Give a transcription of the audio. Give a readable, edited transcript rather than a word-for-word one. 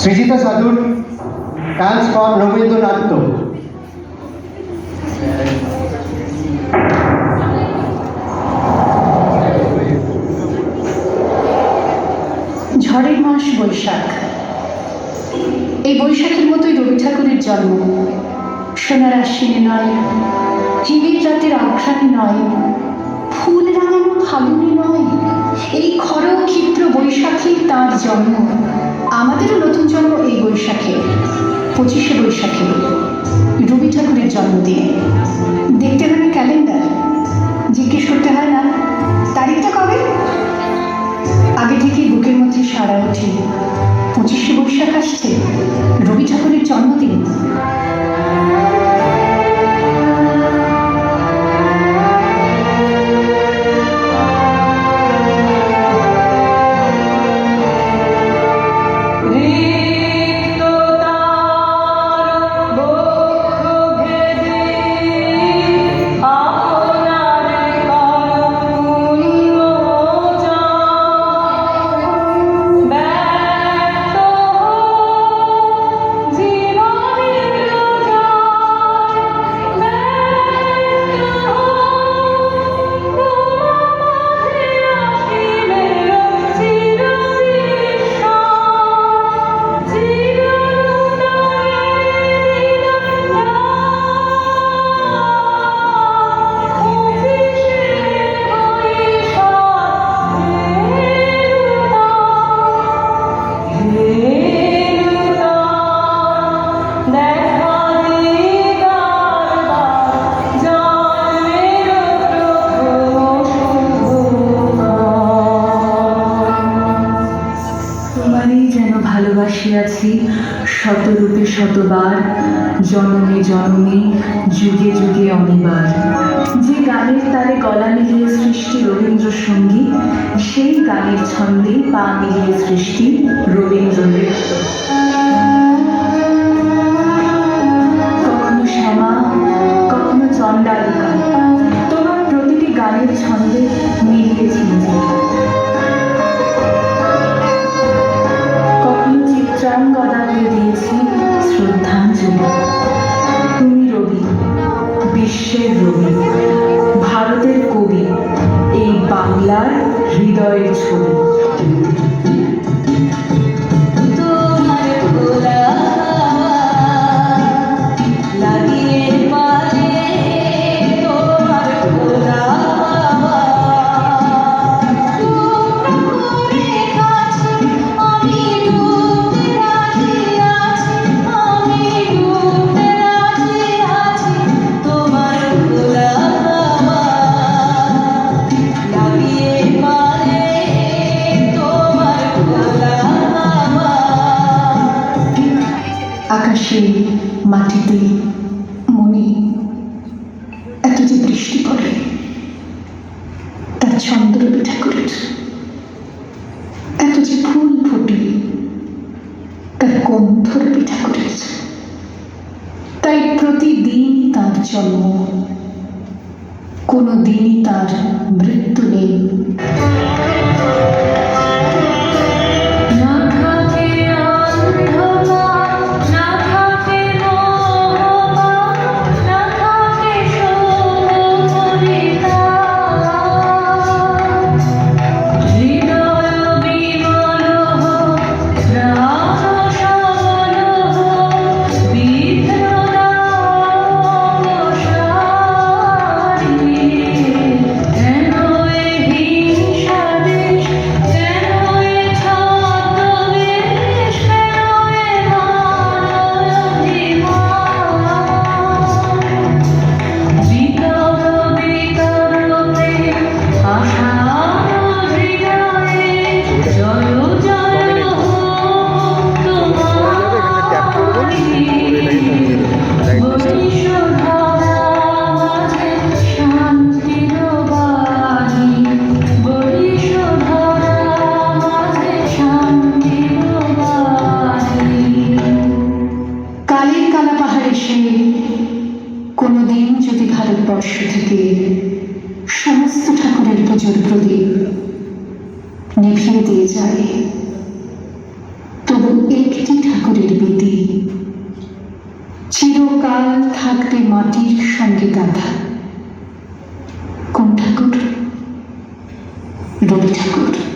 Vijita Sadhur comes from Rabindranath. ঝড়ের মাস বৈশাখ। এই বৈশাখের মতোই রবি ঠাকুরের জন্ম। সোনার আশ্বিনে নয়, হিমের রাতের আঘ্রাণে নয়, ফুল রাঙানো ফাগুনে নয়, এই খর ক্ষিপ্র বৈশাখী তাঁর জন্ম। আমাদেরও নতুন জন্ম এই বৈশাখে, 25শে বৈশাখে, রবি ঠাকুরের জন্মদিনে। দেখতে হয় না ক্যালেন্ডার, জিজ্ঞেস করতে হয় না তারিখটা কবে। আগে থেকেই বুকের মধ্যে সাড়া ওঠে, 25শে বৈশাখ আসছে, রবি ঠাকুরের জন্মদিন। ভালোবাসিয়াছি শতরূপে শতবার, জনমে জনমে, যুগে যুগে অনিবার। যে গানের তালে গলা মিলিয়ে সৃষ্টি রবীন্দ্রসঙ্গীত, সেই গানের ছন্দে পা মিলিয়ে সৃষ্টি রবীন্দ্র নৃত্য। কখনো শ্যামা, কখনো চণ্ডালিকা, তোমার প্রতিটি গানের ছন্দে মিলিয়েছি নিজে। গদাকে দিয়েছি শ্রদ্ধাঞ্জলি। তুমি রবি, বিশ্বের রবি, ভারতের কবি, এই বাংলার হৃদয়ের ছবি। আকাশে, মাটিতে, মনে এত যে বৃষ্টি পড়ে, তার ছন্দ রবি ঠাকুরের। এত যে ফুল ফোটে, তার গন্ধ রবি ঠাকুরের। তাই প্রতিদিন তার জন্ম, কোনো দিনই তার মৃত্যু নেই। কোনোদিন যদি ভারতবর্ষ থেকে সমস্ত ঠাকুরের পুজোর প্রদীপ নিভিয়ে দিয়ে যায়, তবু একটি ঠাকুর চিরকাল থাকবে মাটির সঙ্গে গাঁথা। কোন ঠাকুর? রবি ঠাকুর।